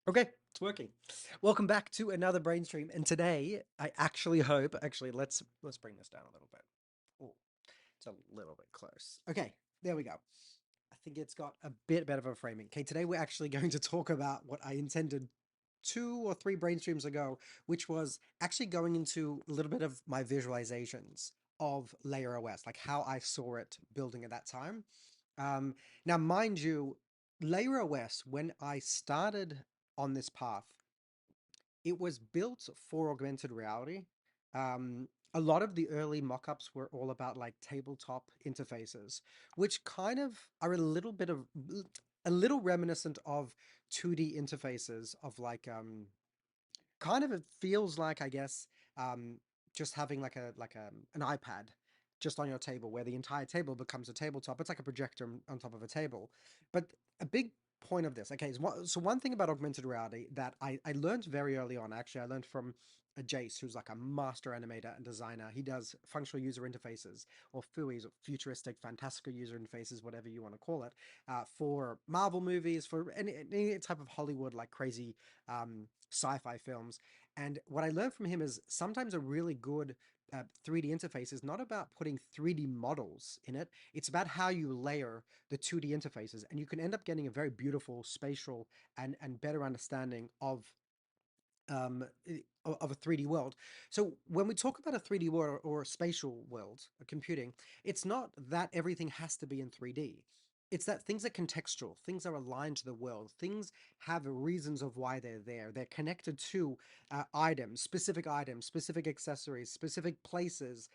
Okay, it's working. Welcome back to another brain stream. And today, I actually hope, let's bring this down a little bit. Oh, it's a little bit close. Okay, there we go. I think it's got a bit better of a framing. Okay, today we're actually going to talk about what I intended 2 or 3 brain streams ago, which was actually going into a little bit of my visualizations of LayerOS, like how I saw it building at that time. Um, Now, mind you, LayerOS, when I started on this path, it was built for augmented reality. A lot of the early mockups were all about like tabletop interfaces, which kind of are a little reminiscent of 2D interfaces of like kind of it feels like, I guess, um, just having like an iPad just on your table where the entire table becomes a tabletop. It's like a projector on top of a table. But a big point of this, okay, so one thing about augmented reality that I learned very early on, actually, I learned from a Jace, who's like a master animator and designer. He does functional user interfaces or FUIs, or futuristic, fantastical user interfaces, whatever you want to call it, for Marvel movies, for any type of Hollywood, like crazy sci-fi films. And what I learned from him is sometimes a really good 3D interface is not about putting 3D models in it. It's about how you layer the 2D interfaces, and you can end up getting a very beautiful spatial and better understanding of a 3D world. So when we talk about a 3D world or a spatial world, a computing, it's not that everything has to be in 3D. It's that things are contextual, things are aligned to the world, things have reasons of why they're there. They're connected to items, specific accessories, specific places.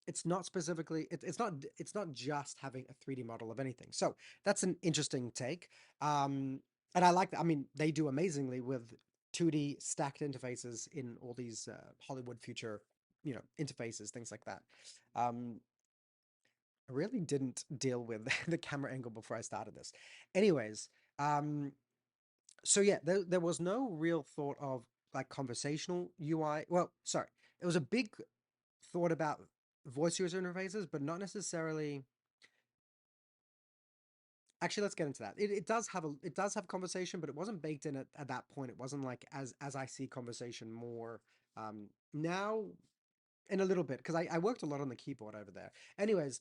It's not specifically, it's not just having a 3D model of anything. So that's an interesting take. And I like that. I mean, they do amazingly with 2D stacked interfaces in all these Hollywood future, interfaces, things like that. Um, I really didn't deal with the camera angle before I started this. Anyways, um, so yeah, there was no real thought of like conversational UI. Well, sorry, it was a big thought about voice user interfaces, but not necessarily. Actually, let's get into that. It does have conversation, but it wasn't baked in at that point. It wasn't like as I see conversation more now in a little bit because I worked a lot on the keyboard over there. Anyways,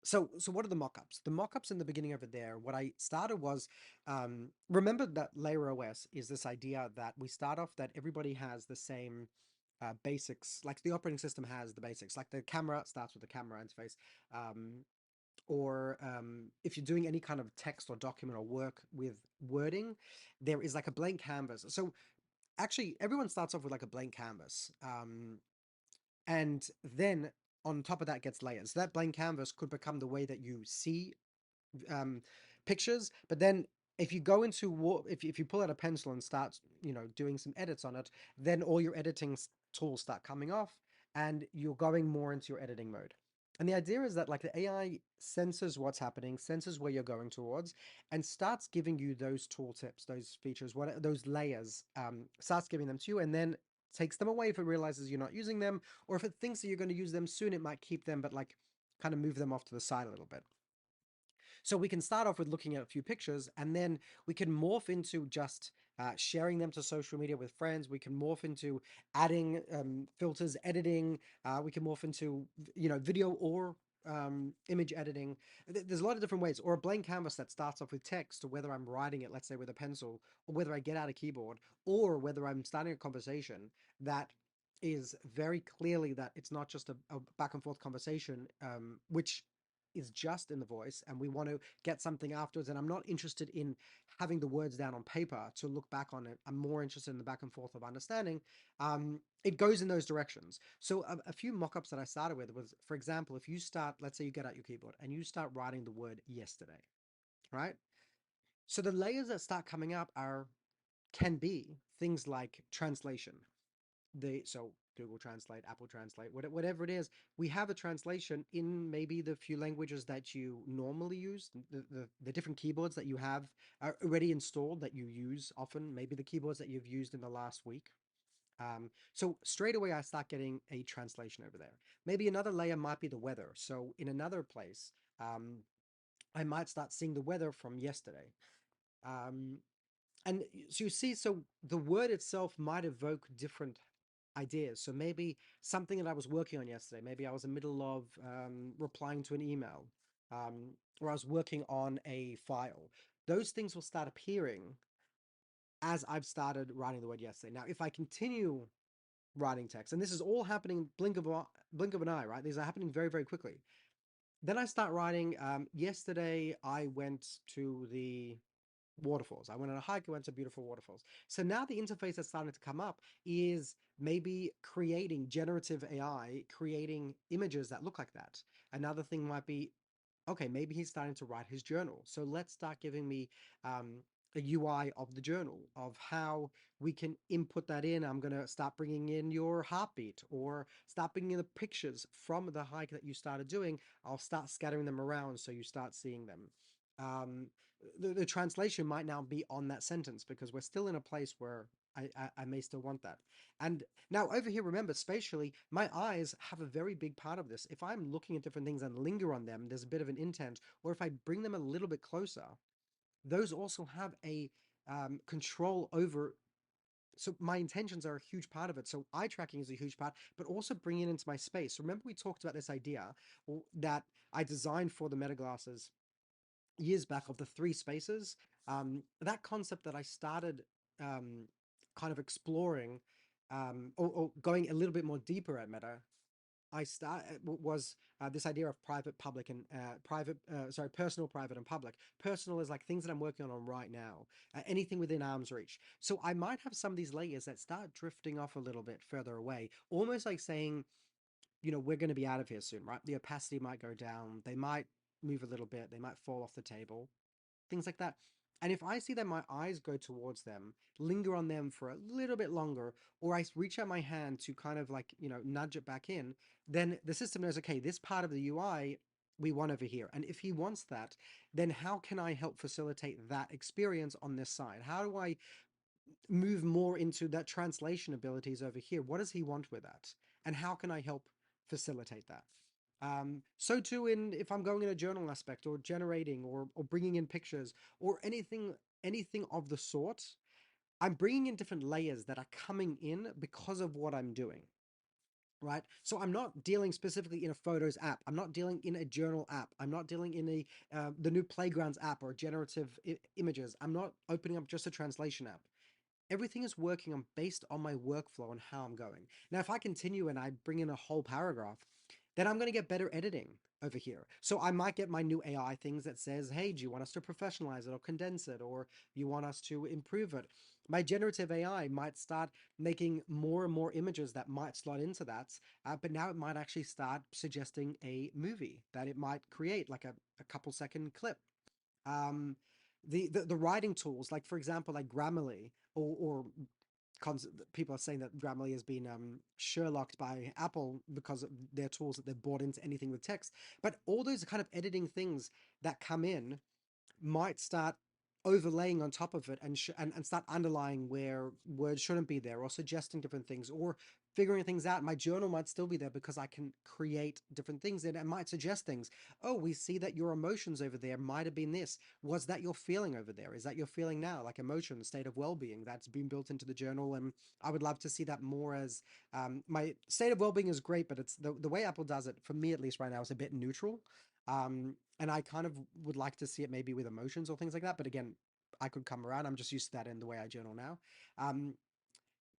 so what are the mockups? The mockups in the beginning over there, what I started was remember that LayerOS is this idea that we start off that everybody has the same basics, like the operating system has the basics, like the camera starts with the camera interface. Or if you're doing any kind of text or document or work with wording, there is like a blank canvas. So actually, everyone starts off with like a blank canvas. And then on top of that gets layers. So that blank canvas could become the way that you see um, pictures. But then if you go into if you pull out a pencil and start doing some edits on it, then all your editing tools start coming off, and you're going more into your editing mode. And the idea is that like the AI senses what's happening, senses where you're going towards, and starts giving you those tooltips, those features, what those layers, starts giving them to you, and then takes them away if it realizes you're not using them, or if it thinks that you're going to use them soon, it might keep them, but like kind of move them off to the side a little bit. So we can start off with looking at a few pictures, and then we can morph into just sharing them to social media with friends. We can morph into adding filters, editing. We can morph into video or image editing. There's a lot of different ways. Or a blank canvas that starts off with text, or whether I'm writing it, let's say with a pencil, or whether I get out a keyboard, or whether I'm starting a conversation that is very clearly that it's not just a back and forth conversation, which is just in the voice, and we want to get something afterwards, and I'm not interested in having the words down on paper to look back on it. I'm more interested in the back and forth of understanding. It goes in those directions. So a few mock-ups that I started with was, for example, if you start, let's say you get out your keyboard and you start writing the word yesterday, right? So the layers that start coming up are can be things like translation. So Google Translate, Apple Translate, whatever it is, we have a translation in maybe the few languages that you normally use, the different keyboards that you have are already installed that you use often, maybe the keyboards that you've used in the last week. So straight away, I start getting a translation over there. Maybe another layer might be the weather. So in another place, I might start seeing the weather from yesterday. Um, And so you see, so the word itself might evoke different ideas. So maybe something that I was working on yesterday, maybe I was in the middle of replying to an email, or I was working on a file. Those things will start appearing as I've started writing the word yesterday. Now, if I continue writing text, and this is all happening blink of an eye, right? These are happening very, very quickly. Then I start writing. Yesterday, I went to the waterfalls. I went on a hike. I went to beautiful waterfalls. So now the interface that's starting to come up is maybe creating generative AI, creating images that look like that. Another thing might be, okay, maybe he's starting to write his journal. So let's start giving me a UI of the journal, of how we can input that in. I'm going to start bringing in your heartbeat, or start bringing in the pictures from the hike that you started doing. I'll start scattering them around so you start seeing them. Um, the translation might now be on that sentence, because we're still in a place where I may still want that. And now over here, remember, spatially, my eyes have a very big part of this. If I'm looking at different things and linger on them, there's a bit of an intent. Or if I bring them a little bit closer, those also have a control over. So my intentions are a huge part of it. So eye tracking is a huge part, but also bringing it into my space. Remember, we talked about this idea that I designed for the meta glasses years back, of the three spaces. That concept that I started um, kind of exploring, or going a little bit more deeper at Meta, I start was this idea of private, public, and personal, private, and public. Personal is like things that I'm working on right now, anything within arm's reach. So I might have some of these layers that start drifting off a little bit further away, almost like saying, we're going to be out of here soon, right? The opacity might go down. They might move a little bit. They might fall off the table, things like that. And if I see that my eyes go towards them, linger on them for a little bit longer, or I reach out my hand to kind of like, nudge it back in, then the system knows, okay, this part of the UI we want over here. And if he wants that, then how can I help facilitate that experience on this side? How do I move more into that translation abilities over here? What does he want with that? And how can I help facilitate that? So too, in if I'm going in a journal aspect, or generating, or bringing in pictures, or anything of the sort, I'm bringing in different layers that are coming in because of what I'm doing, right? So I'm not dealing specifically in a photos app. I'm not dealing in a journal app. I'm not dealing in the new playgrounds app, or generative images. I'm not opening up just a translation app. Everything is working on based on my workflow and how I'm going. Now, if I continue and I bring in a whole paragraph, then I'm going to get better editing over here. So I might get my new AI things that says, hey, do you want us to professionalize it or condense it, or you want us to improve it? My generative AI might start making more and more images that might slot into that, but now it might actually start suggesting a movie that it might create, like a couple second clip. Um, the writing tools, like for example, like Grammarly, or people are saying that Grammarly has been Sherlocked by Apple because of their tools that they've bought into anything with text. But all those kind of editing things that come in might start overlaying on top of it, and start underlying where words shouldn't be there, or suggesting different things, or figuring things out. My journal might still be there because I can create different things, and it might suggest things. Oh, we see that your emotions over there might have been this. Was that your feeling over there? Is that your feeling now? Like emotion, state of well-being, that's been built into the journal. And I would love to see that more as my state of well-being is great, but it's the way Apple does it, for me at least right now, is a bit neutral. And I kind of would like to see it maybe with emotions or things like that. But again, I could come around. I'm just used to that in the way I journal now. Um,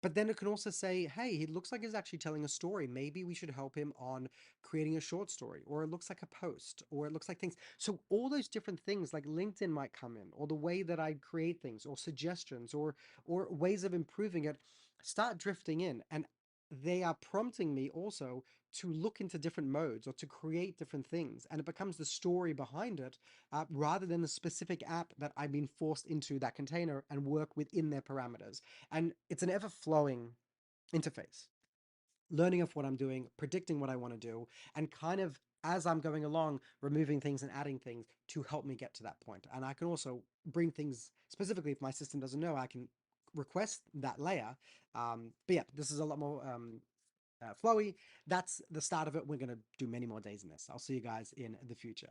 but then it can also say, hey, he looks like he's actually telling a story. Maybe we should help him on creating a short story, or it looks like a post, or it looks like things. So all those different things, like LinkedIn might come in, or the way that I create things, or suggestions, or ways of improving it, start drifting in. And they are prompting me also to look into different modes, or to create different things. And it becomes the story behind it, rather than the specific app that I've been forced into that container and work within their parameters. And it's an ever flowing interface, learning of what I'm doing, predicting what I want to do, and kind of as I'm going along, removing things and adding things to help me get to that point. And I can also bring things specifically, if my system doesn't know, I can request that layer. But yeah, this is a lot more flowy. That's the start of it. We're going to do many more days in this. I'll see you guys in the future.